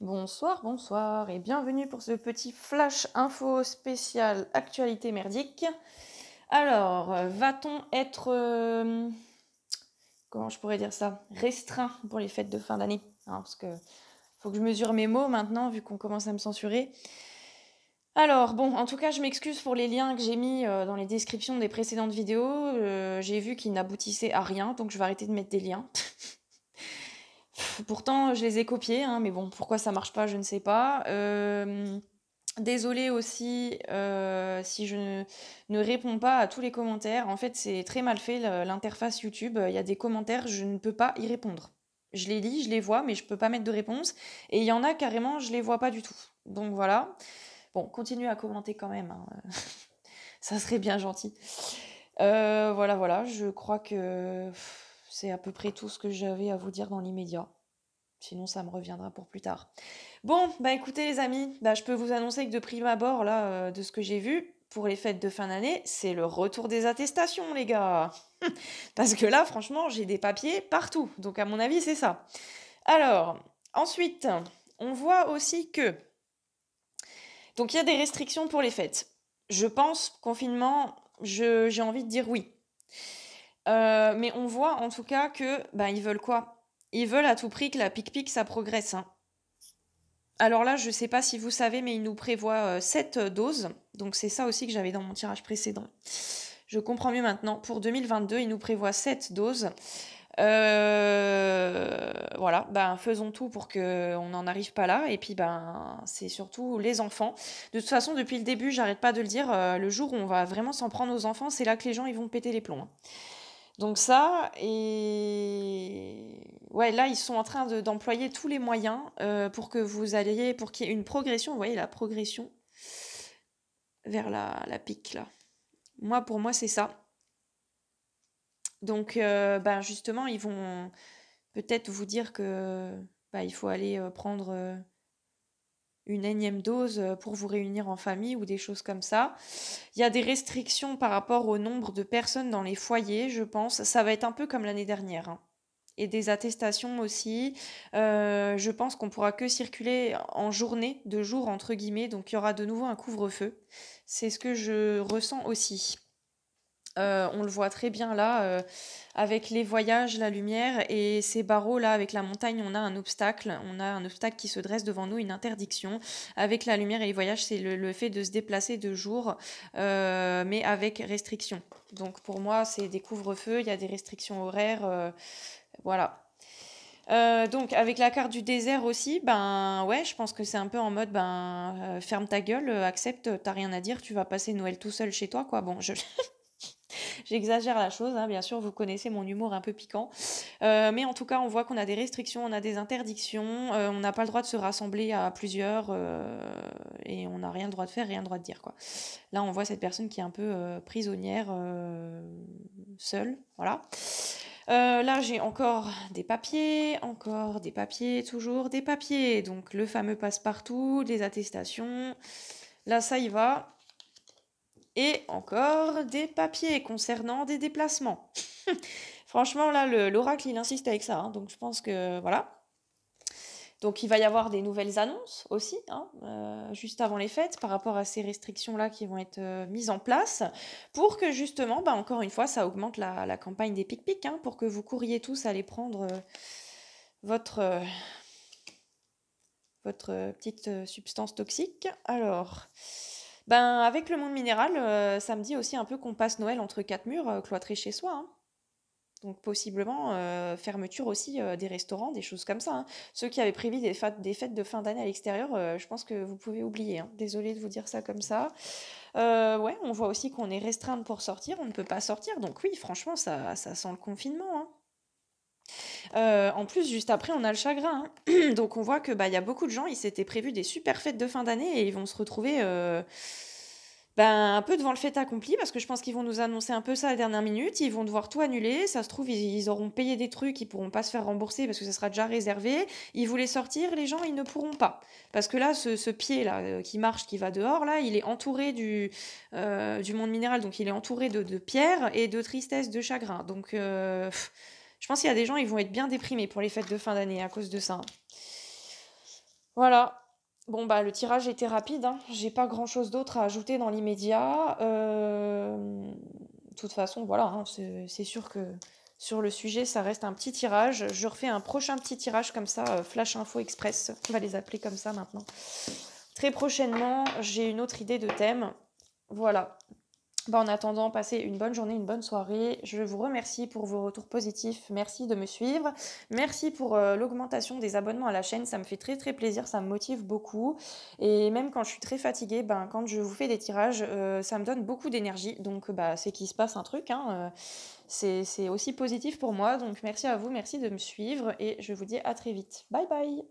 Bonsoir, bonsoir et bienvenue pour ce petit flash info spécial actualité merdique. Alors, va-t-on être, comment je pourrais dire ça, restreint pour les fêtes de fin d'année, hein, parce que faut que je mesure mes mots maintenant vu qu'on commence à me censurer. Alors bon, en tout cas, je m'excuse pour les liens que j'ai mis dans les descriptions des précédentes vidéos. J'ai vu qu'ils n'aboutissaient à rien, donc je vais arrêter de mettre des liens. Pourtant, je les ai copiés, hein, mais bon, pourquoi ça marche pas, je ne sais pas. Désolée aussi si je ne réponds pas à tous les commentaires. En fait, c'est très mal fait l'interface YouTube. Il y a des commentaires, je ne peux pas y répondre. Je les lis, je les vois, mais je peux pas mettre de réponse. Et il y en a carrément, je les vois pas du tout. Donc voilà. Bon, continuez à commenter quand même, hein. Ça serait bien gentil. Voilà, je crois que c'est à peu près tout ce que j'avais à vous dire dans l'immédiat. Sinon, ça me reviendra pour plus tard. Bon, bah écoutez les amis, bah, je peux vous annoncer que de prime abord, là, de ce que j'ai vu, pour les fêtes de fin d'année, c'est le retour des attestations, les gars. Parce que là, franchement, j'ai des papiers partout. Donc à mon avis, c'est ça. Alors, ensuite, on voit aussi que... Donc il y a des restrictions pour les fêtes. Je pense, confinement, j'ai envie de dire oui. Mais on voit en tout cas que, bah, ils veulent quoi? Ils veulent à tout prix que la pic-pic, ça progresse, hein. Alors là, je sais pas si vous savez, mais ils nous prévoient 7 doses. Donc c'est ça aussi que j'avais dans mon tirage précédent. Je comprends mieux maintenant. Pour 2022, ils nous prévoient 7 doses. Voilà, ben faisons tout pour qu'on n'en arrive pas là. Et puis ben c'est surtout les enfants. De toute façon, depuis le début, j'arrête pas de le dire, le jour où on va vraiment s'en prendre aux enfants, c'est là que les gens ils vont péter les plombs, hein. Donc ça, et ouais, là, ils sont en train d'employer tous les moyens pour que vous alliez, pour qu'il y ait une progression, vous voyez, la progression vers la pique, là. Pour moi, c'est ça. Donc, ben justement, ils vont peut-être vous dire que bah, il faut aller prendre une énième dose pour vous réunir en famille ou des choses comme ça. Il y a des restrictions par rapport au nombre de personnes dans les foyers, je pense. Ça va être un peu comme l'année dernière, hein. Et des attestations aussi. Je pense qu'on pourra que circuler en journée, de jour entre guillemets, donc il y aura de nouveau un couvre-feu. C'est ce que je ressens aussi. On le voit très bien là, avec les voyages, la lumière et ces barreaux là avec la montagne, on a un obstacle qui se dresse devant nous, une interdiction. Avec la lumière et les voyages, c'est le fait de se déplacer de jour, mais avec restriction. Donc pour moi, c'est des couvre-feux, il y a des restrictions horaires, voilà. Donc avec la carte du désert aussi, ben ouais, je pense que c'est un peu en mode ben ferme ta gueule, accepte, t'as rien à dire, tu vas passer Noël tout seul chez toi, quoi. Bon, j'exagère la chose, hein, bien sûr, vous connaissez mon humour un peu piquant. Mais en tout cas, on voit qu'on a des restrictions, on a des interdictions, on n'a pas le droit de se rassembler à plusieurs, et on n'a rien le droit de faire, rien le droit de dire, quoi. Là, on voit cette personne qui est un peu prisonnière, seule, voilà. Là, j'ai encore des papiers, toujours des papiers. Donc, le fameux passe-partout, les attestations. Là, ça y va. Et encore des papiers concernant des déplacements. Franchement, là, l'oracle, il insiste avec ça, hein, donc je pense que voilà. Donc il va y avoir des nouvelles annonces aussi, hein, juste avant les fêtes, par rapport à ces restrictions-là qui vont être mises en place, pour que justement, bah, encore une fois, ça augmente la campagne des pic-pic, hein, pour que vous couriez tous aller prendre votre, euh, votre petite substance toxique. Alors, ben, avec le monde minéral, ça me dit aussi un peu qu'on passe Noël entre quatre murs, cloîtrés chez soi, hein. Donc possiblement fermeture aussi des restaurants, des choses comme ça, hein. Ceux qui avaient prévu des fêtes de fin d'année à l'extérieur, je pense que vous pouvez oublier, hein. Désolée de vous dire ça comme ça. Ouais, on voit aussi qu'on est restreinte pour sortir, on ne peut pas sortir. Donc oui, franchement, ça sent le confinement, hein. En plus, juste après, on a le chagrin, hein. Donc on voit que bah, y a beaucoup de gens, ils s'étaient prévus des super fêtes de fin d'année et ils vont se retrouver ben, un peu devant le fait accompli, parce que je pense qu'ils vont nous annoncer un peu ça à la dernière minute, ils vont devoir tout annuler, ça se trouve, ils auront payé des trucs, ils pourront pas se faire rembourser parce que ça sera déjà réservé, ils voulaient sortir, les gens, ils ne pourront pas. Parce que là, ce pied-là, qui marche, qui va dehors, là, il est entouré du monde minéral, donc il est entouré de pierres et de tristesse, de chagrin. Donc, je pense qu'il y a des gens, ils vont être bien déprimés pour les fêtes de fin d'année à cause de ça. Voilà. Bon, bah, le tirage était rapide, hein. J'ai pas grand-chose d'autre à ajouter dans l'immédiat. De toute façon, voilà, hein, c'est sûr que sur le sujet, ça reste un petit tirage. Je refais un prochain petit tirage comme ça, flash info express. On va les appeler comme ça maintenant. Très prochainement, j'ai une autre idée de thème. Voilà. Bah, en attendant, passez une bonne journée, une bonne soirée. Je vous remercie pour vos retours positifs. Merci de me suivre. Merci pour l'augmentation des abonnements à la chaîne. Ça me fait très très plaisir, ça me motive beaucoup. Et même quand je suis très fatiguée, ben, quand je vous fais des tirages, ça me donne beaucoup d'énergie. Donc bah, c'est qu'il se passe un truc, hein. C'est aussi positif pour moi. Donc merci à vous, merci de me suivre. Et je vous dis à très vite. Bye bye.